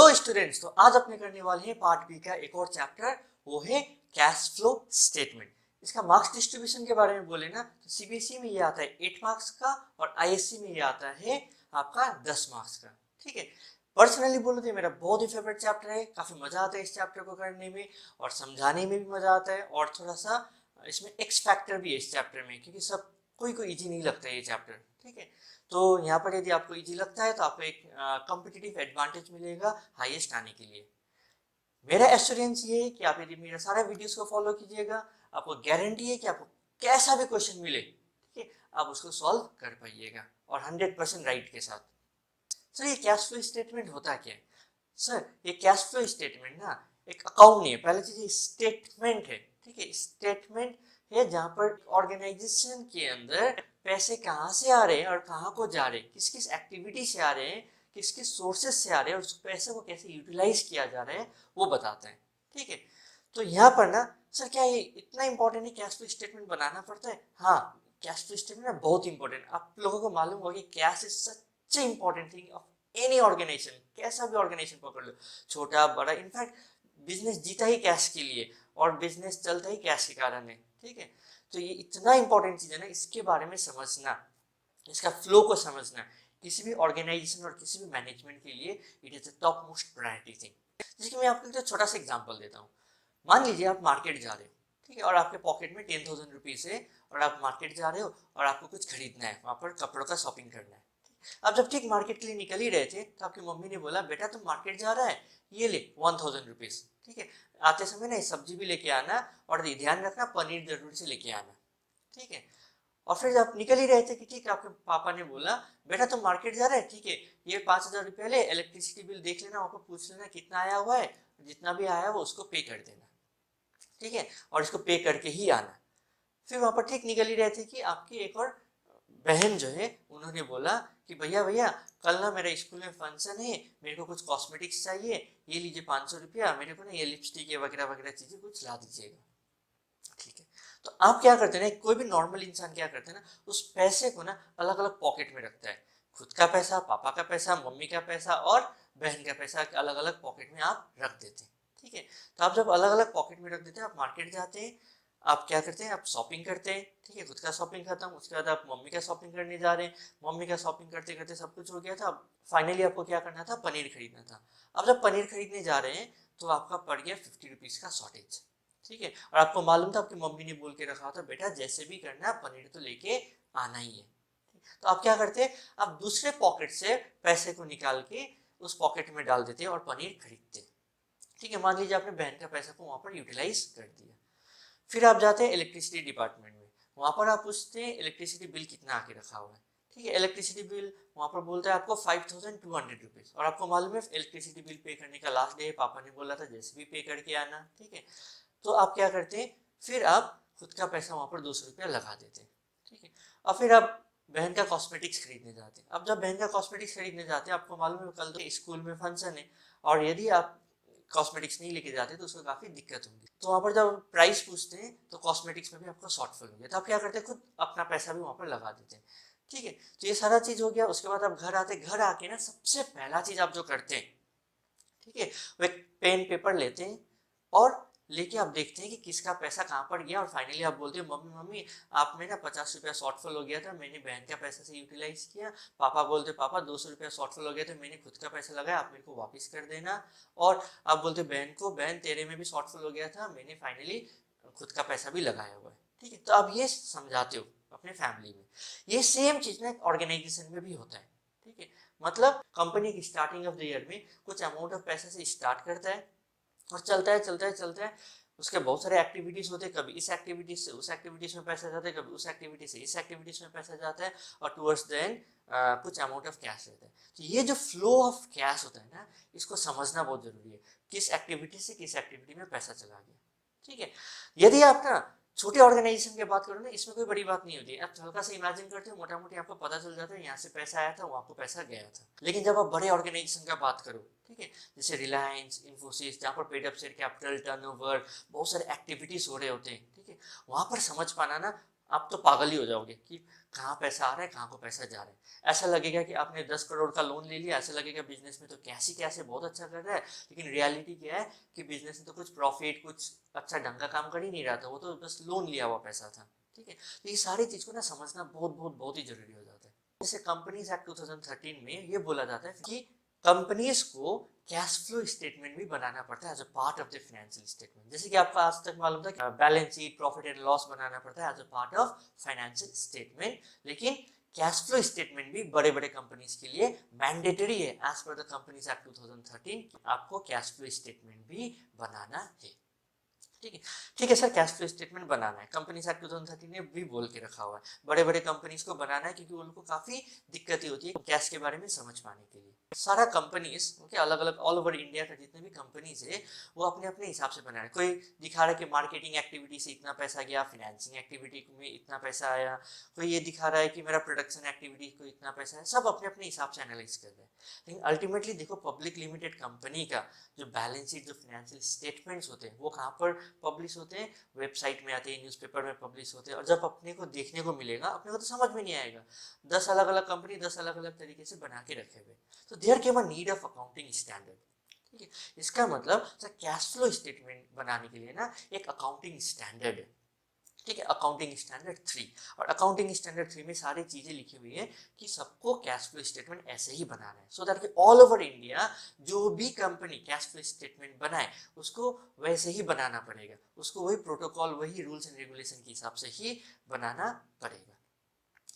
Hello students, तो आज अपने करने वाले हैं पार्ट बी का एक और चैप्टर, वो है कैश फ्लो स्टेटमेंट। इसका मार्क्स डिस्ट्रीब्यूशन के बारे में बोले ना तो सीबीएसई में ये आता है 8 मार्क्स का और आईएससी में ये आता है आपका 10 मार्क्स का। ठीक है, पर्सनली बोलो तो मेरा बहुत ही फेवरेट चैप्टर है। काफी मजा आता है इस चैप्टर को करने में और समझाने में भी मजा आता है, और थोड़ा सा इसमें एक्स फैक्टर भी है इस चैप्टर में, क्योंकि सब कोई को इजी नहीं लगता ये चैप्टर। ठीक है, तो यहाँ पर यदि आपको इजी लगता है तो आपको एक कॉम्पिटिटिव एडवांटेज मिलेगा हाईएस्ट आने के लिए। मेरा एश्योरेंस ये है कि आप यदि मेरा सारा वीडियोस को फॉलो कीजिएगा, आपको गारंटी है कि आपको कैसा भी क्वेश्चन मिले, ठीक है, आप उसको सॉल्व कर पाइएगा और 100% राइट के साथ। सर ये कैश फ्लो स्टेटमेंट होता क्या है? सर ये कैश फ्लो स्टेटमेंट ना एक अकाउंट नहीं है, पहले चीज स्टेटमेंट है। ठीक है, स्टेटमेंट है जहाँ पर ऑर्गेनाइजेशन के अंदर पैसे कहाँ से आ रहे हैं और कहाँ को जा रहे हैं, किस किस एक्टिविटी से आ रहे हैं, किस किस सोर्सेज से आ रहे हैं और उस पैसे को कैसे यूटिलाइज किया जा रहा है वो बताते हैं। ठीक है, तो यहाँ पर ना सर क्या ये इतना इंपॉर्टेंट है कैश फ्लो स्टेटमेंट बनाना पड़ता है? हाँ, कैश फ्लो स्टेटमेंट बहुत इंपॉर्टेंट। आप लोगों को मालूम होगा कि cash is such important thing of any organization. कैसा भी ऑर्गेनाइजेशन पकड़ लो, छोटा बड़ा, इनफैक्ट बिजनेस जीता ही कैश के लिए और बिजनेस चलता ही कैश के कारण है। ठीक है, तो ये इतना इंपॉर्टेंट चीज है ना, इसके बारे में समझना, इसका फ्लो को समझना किसी भी ऑर्गेनाइजेशन और किसी भी मैनेजमेंट के लिए it is the top most priority thing. जैसे कि मैं आपको एक छोटा सा एग्जांपल देता हूँ। मान लीजिए आप मार्केट जा रहे हो, ठीक है, और आपके पॉकेट में 10,000 रुपीज है और आप मार्केट जा रहे हो और आपको कुछ खरीदना है, वहां पर कपड़ों का शॉपिंग करना है। आप जब ठीक मार्केट के लिए निकल ही रहे थे तो आपकी मम्मी ने बोला, बेटा तुम मार्केट जा रहा है, ये ले 1,000 रुपीज। ठीक है, आते समय ना सब्जी भी लेके आना और ध्यान रखना पनीर जरूर से लेके आना। ठीक है, और फिर जब निकल ही रहे थे कि ठीक है, आपके पापा ने बोला, बेटा तुम मार्केट जा रहे हैं, ठीक है, ये 5,000 रुपया ले, इलेक्ट्रिसिटी बिल देख लेना, वहां पर पूछ लेना कितना आया हुआ है, जितना भी आया वो उसको पे कर देना। ठीक है, और इसको पे करके ही आना। फिर वहां पर ठीक निकल ही रहे थे कि आपकी एक और बहन जो है उन्होंने बोला कि भैया भैया कल ना मेरे स्कूल में फंक्शन है, मेरे को कुछ कॉस्मेटिक्स चाहिए, ये लीजिए 500 रुपया, मेरे को ना ये लिपस्टिक वगैरह वगैरह चीजें कुछ ला दीजिएगा। ठीक है, तो आप क्या करते हैं ना, कोई भी नॉर्मल इंसान क्या करते हैं ना, उस पैसे को ना अलग अलग पॉकेट में रखता है। खुद का पैसा, पापा का पैसा, मम्मी का पैसा और बहन का पैसा अलग अलग पॉकेट में आप रख देते हैं। ठीक है, तो आप जब अलग अलग पॉकेट में रख देते हैं, आप मार्केट जाते हैं, आप क्या करते हैं, आप शॉपिंग करते हैं। ठीक है, खुद का शॉपिंग खत्म, उसके बाद आप मम्मी का शॉपिंग करने जा रहे हैं, मम्मी का शॉपिंग करते करते सब कुछ हो गया था, फाइनली आपको क्या करना था, पनीर खरीदना था। अब जब पनीर खरीदने जा रहे हैं तो आपका पड़ गया 50 रुपीज का शॉर्टेज। ठीक है, और आपको मालूम था, आपकी मम्मी ने बोल के रखा था, बेटा जैसे भी करना पनीर तो लेके आना ही है। तो आप क्या करते हैं, आप दूसरे पॉकेट से पैसे को निकाल के उस पॉकेट में डाल देते हैं और पनीर खरीदते हैं। ठीक है, मान लीजिए आपने बहन का पैसा को वहां पर यूटिलाइज कर दिया। फिर आप जाते हैं इलेक्ट्रिसिटी डिपार्टमेंट में, वहां पर आप पूछते हैं इलेक्ट्रिसिटी बिल कितना आके रखा हुआ है। ठीक है, इलेक्ट्रिसिटी बिल वहां पर बोलता है आपको 5,200 रुपीज, और आपको मालूम है इलेक्ट्रिसिटी बिल पे करने का लास्ट डे पापा ने बोला था जैसे भी पे करके आना। ठीक है, तो आप क्या करते हैं, फिर आप खुद का पैसा वहां पर 200 रुपया लगा देते हैं। ठीक है, और फिर आप बहन का कॉस्मेटिक्स खरीदने जाते हैं। अब जब बहन का कॉस्मेटिक्स खरीदने जाते हैं, आपको मालूम है कल तो स्कूल में फंक्शन है और यदि आप कॉस्मेटिक्स नहीं लेके जाते तो उसको काफी दिक्कत होगी। तो वहां पर जब प्राइस पूछते हैं तो कॉस्मेटिक्स में भी आपको शॉर्टफॉल हो गया, तो आप क्या करते हैं, खुद अपना पैसा भी वहां पर लगा देते हैं। ठीक है, तो ये सारा चीज हो गया। उसके बाद आप घर आते, घर आके ना सबसे पहला चीज आप जो करते हैं, ठीक है, वो एक पेन पेपर लेते हैं और लेके आप देखते हैं कि किसका पैसा कहाँ पर गया, और फाइनली आप बोलते हैं, मम्मी मम्मी आप में ना 50 रुपया शॉर्टफॉल हो गया था, मैंने बहन का पैसा से यूटिलाइज किया। पापा बोलते, पापा 200 रुपया शॉर्टफॉल हो गया था, मैंने खुद का पैसा लगाया, आप मेरे को वापस कर देना। और आप बोलते बहन को, बहन तेरे में भी शॉर्टफॉल हो गया था, मैंने फाइनली खुद का पैसा भी लगाया हुआ है। ठीक है, तो आप ये समझाते हो अपने फैमिली में। ये सेम चीज ना ऑर्गेनाइजेशन में भी होता है। ठीक है, मतलब कंपनी की स्टार्टिंग ऑफ द ईयर में कुछ अमाउंट ऑफ पैसे से स्टार्ट करता है और चलता है चलता है चलता है। उसके बहुत सारे एक्टिविटीज होते हैं, कभी इस एक्टिविटीज से उस एक्टिविटीज में पैसा जाता है, कभी उस एक्टिविटी से इस एक्टिविटीज में पैसा जाता है, और टुवर्ड्स द एंड कुछ अमाउंट ऑफ कैश रहता है। तो ये जो फ्लो ऑफ कैश होता है ना, इसको समझना बहुत जरूरी है, किस एक्टिविटी से किस एक्टिविटी में पैसा चला गया। ठीक है, यदि आप ना छोटे ऑर्गेनाइजेशन की बात करो ना, इसमें कोई बड़ी बात नहीं होती है, आप हल्का सा इमेजिन करते हो, मोटा मोटी आपको पता चल जाता है यहाँ से पैसा आया था, वहां को पैसा गया था। लेकिन जब आप बड़े ऑर्गेनाइजेशन का बात करो, ठीक है, जैसे रिलायंस, इन्फोसिस, जहाँ पर paid up share capital, turnover, बहुत सारे एक्टिविटीज हो रहे होते हैं, ठीक है, वहां पर समझ पाना ना आप तो पागल ही हो जाओगे कि कहाँ पैसा आ रहा है, कहाँ को पैसा जा रहा है। ऐसा लगेगा कि आपने 10 करोड़ का लोन ले लिया, ऐसा लगेगा बिजनेस में तो कैसे कैसे बहुत अच्छा कर रहा है, लेकिन रियलिटी क्या है कि बिजनेस में तो कुछ प्रॉफिट, कुछ अच्छा ढंग का काम कर ही नहीं रहा था, वो तो बस लोन लिया हुआ पैसा था। ठीक है, तो ये सारी चीज़ को ना समझना बहुत बहुत बहुत ही जरूरी हो जाता है। जैसे कंपनीज एक्ट 2013 में ये बोला जाता है कि कंपनीज को कैश फ्लो स्टेटमेंट भी बनाना पड़ता है as a part of the financial statement. जैसे कि आपको आज तक मालूम था कि balance sheet, profit and loss बनाना पड़ता है as a part of financial statement, लेकिन कैश फ्लो स्टेटमेंट भी बड़े बड़े कंपनीज के लिए मैंडेटरी है as per the companies act 2013। आपको कैश फ्लो स्टेटमेंट भी बनाना है। ठीक है, ठीक है सर, कैश फ्लो स्टेटमेंट बनाना है, कंपनी एक्ट 2013 ने भी बोल के रखा हुआ है, बड़े बड़े कंपनीज को बनाना है, क्योंकि उनको काफी दिक्कत होती है कैश के बारे में समझ पाने के लिए। सारा कंपनीज ओके, अलग अलग ऑल ओवर इंडिया का जितने भी कंपनीज है वो अपने अपने हिसाब से बना रहे हैं। कोई दिखा रहा है कि मार्केटिंग एक्टिविटी से इतना पैसा गया, फाइनेंसिंग एक्टिविटी में इतना पैसा आया, कोई ये दिखा रहा है कि मेरा प्रोडक्शन एक्टिविटी को इतना पैसा है, सब अपने अपने हिसाब से एनालाइज कर रहे हैं। लेकिन अल्टीमेटली देखो, पब्लिक लिमिटेड कंपनी का जो बैलेंस शीट, जो फाइनेंशियल स्टेटमेंट्स होते हैं वो कहाँ पर पब्लिश होते हैं? वेबसाइट में आते हैं, न्यूज़पेपर में पब्लिश होते हैं, और जब अपने को देखने को मिलेगा अपने को तो समझ में नहीं आएगा। 10 अलग अलग कंपनी 10 अलग अलग तरीके से बना के रखे हुए, तो there came a need of accounting standard. ठीक है, इसका मतलब कैश फ्लो स्टेटमेंट बनाने के लिए ना एक अकाउंटिंग स्टैंडर्ड है। ठीक है, अकाउंटिंग स्टैंडर्ड 3। और अकाउंटिंग स्टैंडर्ड 3 में सारी चीज़ें लिखी हुई है कि सबको कैश फ्लो स्टेटमेंट ऐसे ही बनाना है, सो दैट कि ऑल ओवर इंडिया जो भी कंपनी कैश फ्लो स्टेटमेंट बनाए उसको वैसे ही बनाना पड़ेगा, उसको वही प्रोटोकॉल, वही रूल्स एंड रेगुलेशन के हिसाब से ही बनाना पड़ेगा।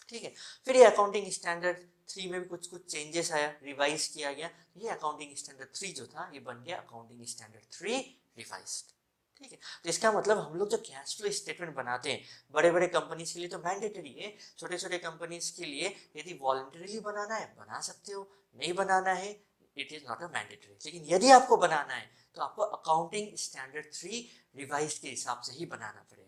ठीक है, फिर ये अकाउंटिंग स्टैंडर्ड 3 में भी कुछ कुछ चेंजेस आया, रिवाइज किया गया। ये अकाउंटिंग स्टैंडर्ड 3 जो था ये बन गया अकाउंटिंग स्टैंडर्ड 3 रिवाइज्ड। ठीक है, तो इसका मतलब हम लोग जो कैश फ्लो स्टेटमेंट बनाते हैं बड़े बड़े कंपनीज के लिए तो मैंडेटरी है, छोटे छोटे कंपनीज के लिए यदि वॉलंटरीली बनाना है बना सकते हो, नहीं बनाना है it is not a mandatory. लेकिन यदि आपको बनाना है तो आपको अकाउंटिंग स्टैंडर्ड 3 रिवाइज के हिसाब से ही बनाना पड़ेगा।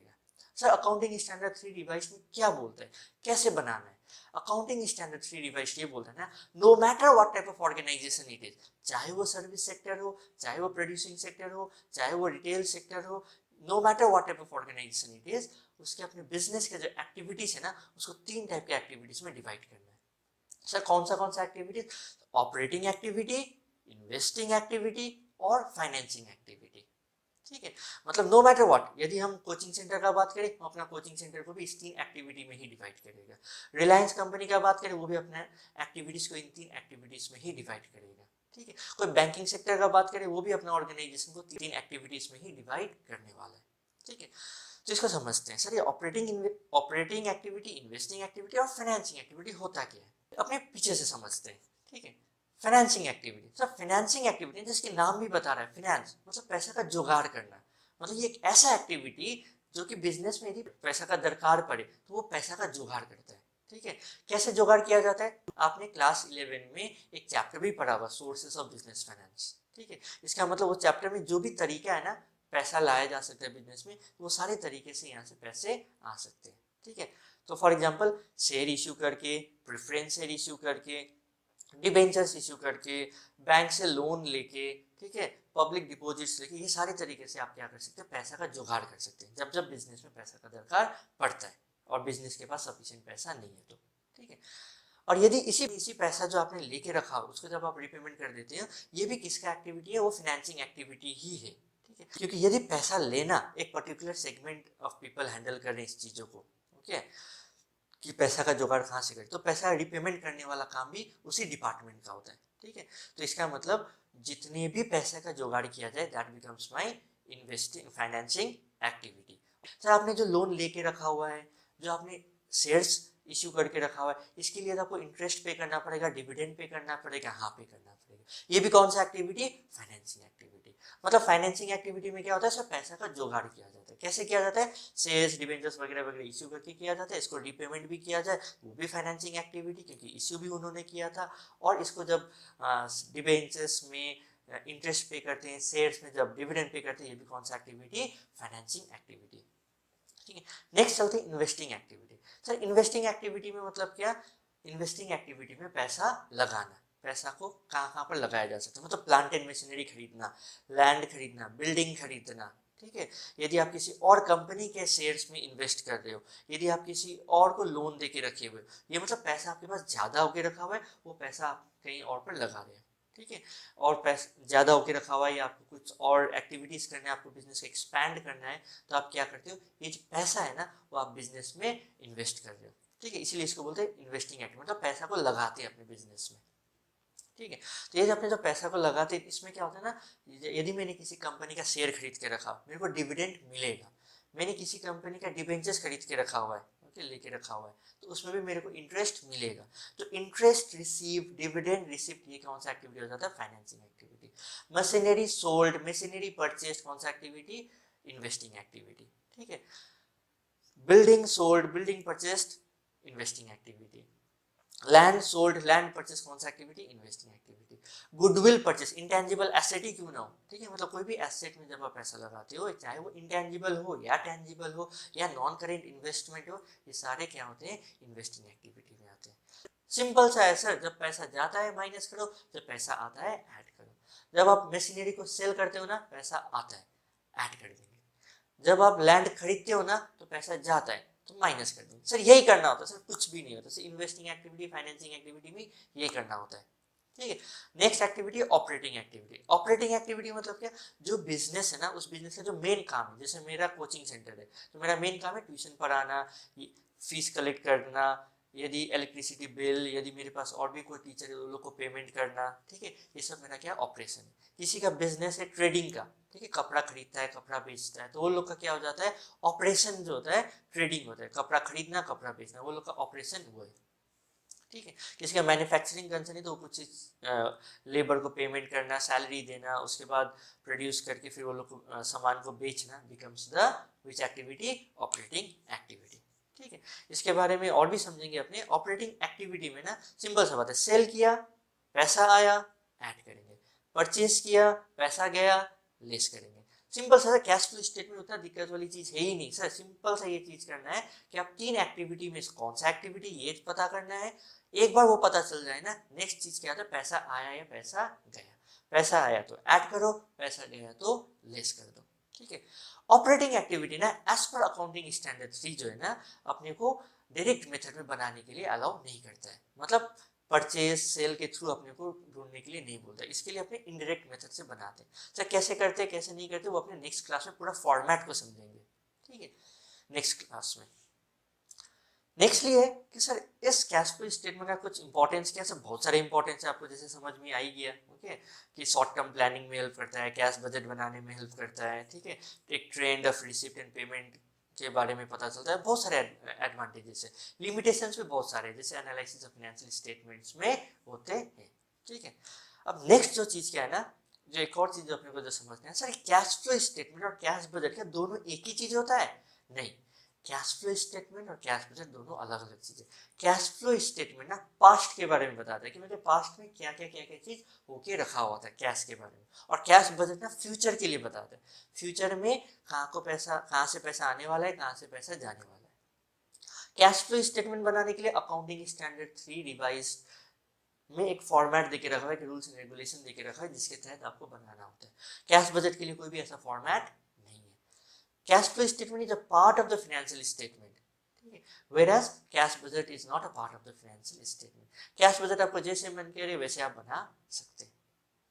सर अकाउंटिंग स्टैंडर्ड 3 रिवाइज में क्या बोलते हैं, कैसे बनाना है? अकाउंटिंग स्टैंडर्ड 3 रिवाइज ये बोलता है ना, no matter what type of organization it is, चाहे वो सर्विस सेक्टर हो, चाहे वो प्रोड्यूसिंग सेक्टर हो, चाहे वो रिटेल सेक्टर हो, no matter what type of organization it is, उसके अपने बिजनेस के जो एक्टिविटीज है ना उसको 3 टाइप के एक्टिविटीज में डिवाइड करना है। सर कौन सा activities? Operating activity, investing activity और फाइनेंसिंग एक्टिविटी। ठीक है, मतलब नो मैटर व्हाट, यदि हम कोचिंग सेंटर का बात करें तो अपना कोचिंग सेंटर को भी इस 3 एक्टिविटी में ही डिवाइड करेगा। रिलायंस कंपनी का बात करें वो भी अपने एक्टिविटीज को इन 3 एक्टिविटीज में ही डिवाइड करेगा। ठीक है, कोई बैंकिंग सेक्टर का बात करें वो भी अपना ऑर्गेनाइजेशन को 3 एक्टिविटीज में ही डिवाइड करने वाला है। ठीक है, तो इसको समझते हैं। सर ये ऑपरेटिंग एक्टिविटी, इन्वेस्टिंग एक्टिविटी और फाइनेंसिंग एक्टिविटी होता क्या है, अपने पीछे से समझते हैं। ठीक है, financing activity, sir financing activity जिसके नाम भी बता रहा है फाइनेंस मतलब पैसा का जुगाड़ करना, मतलब ये एक ऐसा एक्टिविटी जो कि बिजनेस में यदि पैसा का दरकार पड़े तो वो पैसा का जुगाड़ करता है। ठीक है, कैसे जुगाड़ किया जाता है? आपने क्लास 11 में एक चैप्टर भी पढ़ा हुआ, सोर्सेस ऑफ बिजनेस फाइनेंस। ठीक है, इसका मतलब वो चैप्टर में जो भी तरीका है ना पैसा लाया जा सकता है बिजनेस में, वो सारे तरीके से यहाँ से पैसे आ सकते हैं। ठीक है, तो फॉर एग्जांपल शेयर इश्यू करके, प्रेफरेंस शेयर इश्यू करके, डिबेंचर्स इश्यू करके, बैंक से लोन लेके, ठीक है, पब्लिक डिपॉजिट्स लेके, ये सारे तरीके से आप क्या कर सकते हैं, पैसा का जुगाड़ कर सकते हैं जब जब बिजनेस में पैसा का दरकार पड़ता है और बिजनेस के पास सफिशिएंट पैसा नहीं है तो। ठीक है, और यदि इसी पैसा जो आपने लेके रखा उसको जब आप रिपेमेंट कर देते हैं, ये भी किसका एक्टिविटी है? वो फाइनेंसिंग एक्टिविटी ही है। ठीक है, क्योंकि यदि पैसा लेना एक particular segment of people handle कर रहे हैं इस चीज़ों को, ओके, कि पैसा का जुगाड़ कहाँ से करें, तो पैसा रिपेमेंट करने वाला काम भी उसी डिपार्टमेंट का होता है। ठीक है, तो इसका मतलब जितने भी पैसे का जुगाड़ किया जाए that becomes my investing financing activity. Sir आपने जो लोन लेके रखा हुआ है, जो आपने शेयर्स इश्यू करके रखा हुआ है, इसके लिए तो आपको इंटरेस्ट पे करना पड़ेगा, डिविडेंड पे करना पड़ेगा, हाँ पे करना पड़ेगा। ये भी कौन सा एक्टिविटी? Financing activity. मतलब फाइनेंसिंग एक्टिविटी में क्या होता है, सर पैसा का जुगाड़ किया जाता है। कैसे किया जाता है? शेयर्स, डिबेंचर्स वगैरह वगैरह इश्यू करके किया जाता है, इसको रिपेमेंट भी किया जाए वो भी फाइनेंसिंग एक्टिविटी, क्योंकि इश्यू भी उन्होंने किया था। और इसको जब डिबेंचर्स में इंटरेस्ट पे करते हैं, शेयर्स में जब डिविडेंड पे करते हैं, ये भी कौन सा एक्टिविटी? Financing activity. ठीक है, नेक्स्ट चलते हैं investing activity. Sir investing activity में मतलब क्या? इन्वेस्टिंग एक्टिविटी में पैसा लगाना, पैसा को कहाँ कहाँ पर लगाया जा सकता है, मतलब प्लांट एंड मशीनरी खरीदना, लैंड खरीदना, बिल्डिंग खरीदना। ठीक ठीक है। यदि आप किसी और कंपनी के शेयर्स में इन्वेस्ट कर रहे हो, यदि आप किसी और को लोन दे के रखे हुए, ये मतलब पैसा आपके पास ज़्यादा होके रखा हुआ है, वो पैसा आप कहीं और पर लगा रहे हैं, ठीक है। और पैसा ज़्यादा होके रखा हुआ है या आपको कुछ और एक्टिविटीज़ करना है, आपको बिजनेस को एक्सपैंड करना है, तो आप क्या करते हो, ये जो पैसा है ना वो आप बिजनेस में इन्वेस्ट कर रहे हो, ठीक है। इसीलिए इसको बोलते हैं इन्वेस्टिंग एक्टिविटी, मतलब पैसा को लगाते हैं अपने बिजनेस में, ठीक है। तो ये अपने जो पैसा को लगाते हैं, इसमें क्या होता है ना, यदि मैंने किसी कंपनी का शेयर खरीद के रखा, मेरे को डिविडेंड मिलेगा। मैंने किसी कंपनी का डिबेंचर्स खरीद के रखा हुआ है, ओके, लेके रखा हुआ है, तो उसमें भी मेरे को इंटरेस्ट मिलेगा। तो इंटरेस्ट रिसीव, डिविडेंड रिसिप्ट, ये कौन सा एक्टिविटी हो जाता है, financing activity. Machinery sold, machinery purchase, कौन सा एक्टिविटी, इन्वेस्टिंग एक्टिविटी, ठीक है। Building sold, building purchased, investing activity. Land sold, land purchase, कौन सा activity, investing activity. Goodwill purchase, intangible asset ही क्यों ना हो, ठीक है, मतलब कोई भी एसेट में जब आप पैसा लगाते हो, चाहे वो इंटेंजिबल हो या टेंजिबल हो या नॉन करेंट इन्वेस्टमेंट हो, ये सारे क्या होते हैं, इन्वेस्टिंग एक्टिविटी में आते हैं। सिंपल सा है सर, जब पैसा जाता है माइनस करो, जब पैसा आता है ऐड करो। जब आप मशीनरी को सेल करते हो ना, पैसा आता है, ऐड कर देंगे। जब आप लैंड खरीदते हो ना, तो पैसा जाता है, तो माइनस कर देंगे। सर यही करना होता है सर, कुछ भी नहीं होता sir, investing activity, financing activity में यही करना होता है, ठीक है। Next activity operating activity. Operating activity मतलब क्या, जो बिजनेस है ना, उस बिजनेस का जो मेन काम है, जैसे मेरा कोचिंग सेंटर है, तो मेरा मेन काम है ट्यूशन पढ़ाना, फीस कलेक्ट करना, यदि इलेक्ट्रिसिटी बिल, यदि मेरे पास और भी कोई टीचर है, उन लोग को पेमेंट करना, ठीक है, ये सब मेरा क्या ऑपरेशन है। किसी का बिजनेस है ट्रेडिंग का, ठीक है, कपड़ा खरीदता है, कपड़ा बेचता है, तो वो लोग का क्या हो जाता है, ऑपरेशन जो होता है ट्रेडिंग होता है, कपड़ा खरीदना, कपड़ा बेचना, वो लोग का ऑपरेशन वो है, ठीक है। किसी का मैन्युफैक्चरिंग कंसर्न है, तो कुछ लेबर को पेमेंट करना, सैलरी देना, उसके बाद प्रोड्यूस करके फिर वो लोग को सामान को बेचना, becomes the which activity, operating activity, ठीक है। इसके बारे में और भी समझेंगे अपने। ऑपरेटिंग एक्टिविटी में ना सिंपल सा बात है, सेल किया, पैसा आया, ऐड करेंगे, परचेज किया, पैसा गया, लेस करेंगे। सिंपल सा कैश फ्लो स्टेटमेंट, उतना दिक्कत वाली चीज है ही नहीं सर। सिंपल सा ये चीज करना है कि आप तीन एक्टिविटी में कौन सा एक्टिविटी, ये पता करना है। एक बार वो पता चल जाए ना, नेक्स्ट चीज क्या था, पैसा आया या पैसा गया। पैसा आया तो ऐड करो, पैसा गया तो लेस कर दो, ठीक है। ऑपरेटिंग एक्टिविटी ना एज पर अकाउंटिंग स्टैंडर्ड 3 जो है ना, अपने को डायरेक्ट मेथड में बनाने के लिए अलाउ नहीं करता है, मतलब परचेज सेल के थ्रू अपने को ढूंढने के लिए नहीं बोलता, इसके लिए अपने इनडायरेक्ट मेथड से बनाते हैं। सर कैसे करते हैं, कैसे नहीं करते, वो अपने नेक्स्ट क्लास में पूरा फॉर्मेट को समझेंगे, ठीक है, नेक्स्ट क्लास में। नेक्स्टली है कि सर इस कैश फ्लो स्टेटमेंट का कुछ इंपॉर्टेंस क्या है, सर बहुत सारे इंपॉर्टेंस है, आपको जैसे समझ में आ ही गया, ओके, कि शॉर्ट टर्म प्लानिंग में हेल्प करता है, कैश बजट बनाने में हेल्प करता है, ठीक है, एक trend of receipt and payment के बारे में पता चलता है, बहुत सारे एडवांटेजेस है। लिमिटेशंस भी बहुत सारे हैं, जैसे एनालिसिस ऑफ फाइनेंशियल स्टेटमेंट्स में होते हैं, ठीक है। अब नेक्स्ट जो चीज़ क्या है ना, जो एक और चीज़ अपने को जो समझना है, सर कैश फ्लो स्टेटमेंट और कैश बजट क्या दोनों एक ही चीज़ होता है, नहीं। कैश फ्लो स्टेटमेंट और कैश बजट दोनों अलग अलग चीजें। कैश फ्लो स्टेटमेंट ना पास्ट के बारे में बताता है कि मेरे पास्ट में क्या क्या चीज होके रखा हुआ था कैश के बारे में, और कैश बजट ना फ्यूचर के लिए बताता है, फ्यूचर में कहाँ से पैसा आने वाला है, कहाँ से पैसा जाने वाला है। कैश फ्लो स्टेटमेंट बनाने के लिए अकाउंटिंग स्टैंडर्ड 3 रिवाइज में एक फॉर्मेट देके रखा है, रूल्स एंड रेगुलेशन देके रखा है, जिसके तहत आपको बनाना होता है। कैश बजट के लिए कोई भी ऐसा फॉर्मेट नहीं है। Cash flow statement is a part of the financial statement, ठीक है, whereas cash budget is not a part of the financial statement. Cash budget आपको जैसे मन करे वैसे आप बना सकते हैं,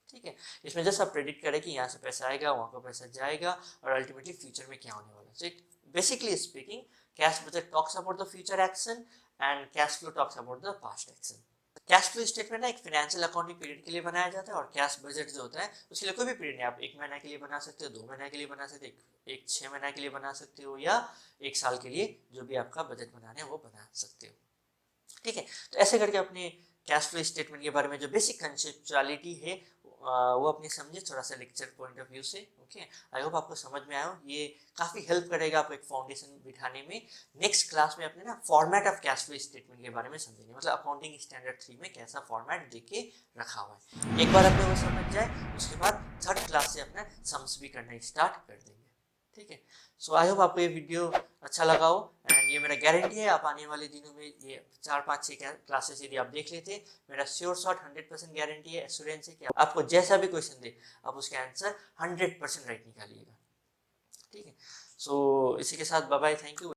ठीक है। इसमें जस्ट आप प्रेडिक्ट करें कि यहाँ से पैसा आएगा, वहाँ का पैसा जाएगा, और अल्टीमेटली फ्यूचर में क्या होने वाला है। So basically speaking, cash budget talks about the future action and cash flow talks about the past action. Cash flow statement ना एक फाइनेंशियल अकाउंटिंग पीरियड के लिए बनाया जाता है, और कैश बजट जो होता है उसके लिए कोई भी पीरियड नहीं, आप 1 महीना के लिए बना सकते हो, 2 महीना के लिए बना सकते हो, एक 6 महीना के लिए बना सकते हो, या 1 साल के लिए, जो भी आपका बजट बनाना है वो बना सकते हो, ठीक है। तो ऐसे करके अपने कैश फ्लो स्टेटमेंट के बारे में जो बेसिक कंसेप्चुअलिटी है वो अपने समझे, थोड़ा सा लेक्चर पॉइंट ऑफ व्यू से, ओके। आई होप आपको समझ में आया हो, ये काफ़ी हेल्प करेगा आपको एक फाउंडेशन बिठाने में। नेक्स्ट क्लास में अपने ना format of cash flow statement के बारे में समझेंगे, मतलब अकाउंटिंग स्टैंडर्ड 3 में कैसा फॉर्मेट देके रखा हुआ है। एक बार अपने वो समझ जाए, उसके बाद थर्ड क्लास से अपना सम्स भी करना स्टार्ट कर देंगे, ठीक है। सो आई होप आपको ये वीडियो अच्छा लगा हो, एंड ये मेरा गारंटी है आप आने वाले दिनों में ये 4-5-6 क्लासेस यदि आप देख लेते, मेरा श्योर शॉट 100% गारंटी है, एश्योरेंस है कि आपको जैसा भी क्वेश्चन दे आप उसका आंसर 100% राइट निकालिएगा, ठीक है। सो इसी के साथ बाय बाय, थैंक यू।